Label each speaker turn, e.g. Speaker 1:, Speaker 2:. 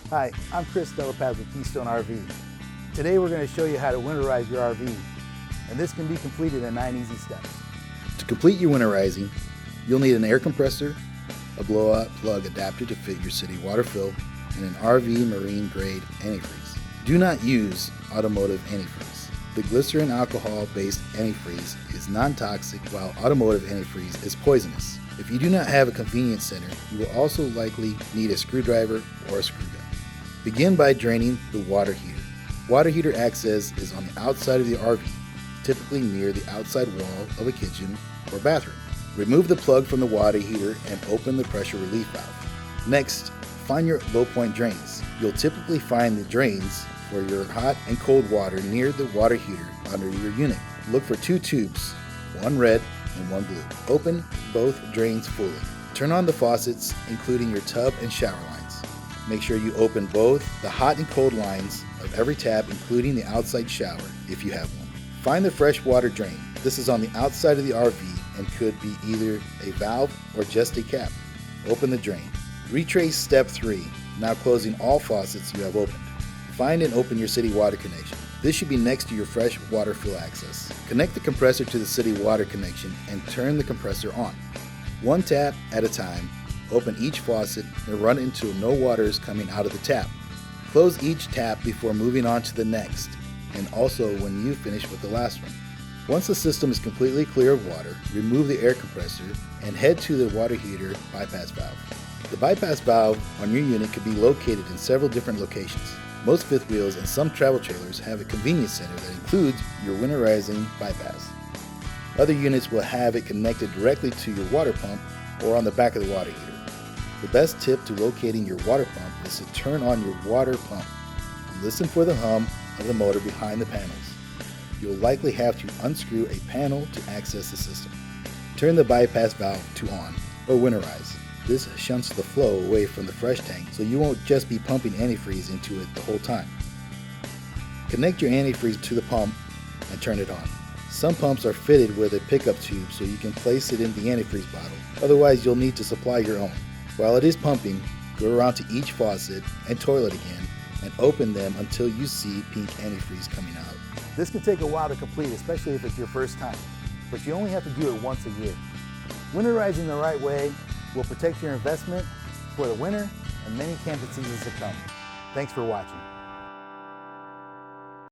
Speaker 1: Hi, I'm Chris Delapaz with Keystone RV. Today we're going to show you how to winterize your RV, and this can be completed in 9 easy steps.
Speaker 2: To complete your winterizing, you'll need an air compressor, a blowout plug adapter to fit your city water fill, and an RV marine grade antifreeze. Do not use automotive antifreeze. The glycerin alcohol based antifreeze is non-toxic, while automotive antifreeze is poisonous. If you do not have a convenience center, you will also likely need a screwdriver or a screw gun. Begin by draining the water heater. Water heater access is on the outside of the RV, typically near the outside wall of a kitchen or bathroom. Remove the plug from the water heater and open the pressure relief valve. Next, find your low point drains. You'll typically find the drains for your hot and cold water near the water heater under your unit. Look for 2 tubes, one red and one blue. Open both drains fully. Turn on the faucets, including your tub and shower lines. Make sure you open both the hot and cold lines of every tap, including the outside shower if you have one. Find the fresh water drain. This is on the outside of the RV and could be either a valve or just a cap. Open the drain. Retrace step 3, now closing all faucets you have opened. Find and open your city water connection. This should be next to your fresh water fill access. Connect the compressor to the city water connection and turn the compressor on. One tap at a time. Open each faucet and run until no water is coming out of the tap. Close each tap before moving on to the next, and also when you finish with the last one. Once the system is completely clear of water, remove the air compressor and head to the water heater bypass valve. The bypass valve on your unit could be located in several different locations. Most fifth wheels and some travel trailers have a convenience center that includes your winterizing bypass. Other units will have it connected directly to your water pump or on the back of the water heater. The best tip to locating your water pump is to turn on your water pump. Listen for the hum of the motor behind the panels. You'll likely have to unscrew a panel to access the system. Turn the bypass valve to on, or winterize. This shunts the flow away from the fresh tank, so you won't just be pumping antifreeze into it the whole time. Connect your antifreeze to the pump and turn it on. Some pumps are fitted with a pickup tube so you can place it in the antifreeze bottle. Otherwise, you'll need to supply your own. While it is pumping, go around to each faucet and toilet again and open them until you see pink antifreeze coming out.
Speaker 1: This can take a while to complete, especially if it's your first time, but you only have to do it once a year. Winterizing the right way will protect your investment for the winter and many camping seasons to come. Thanks for watching.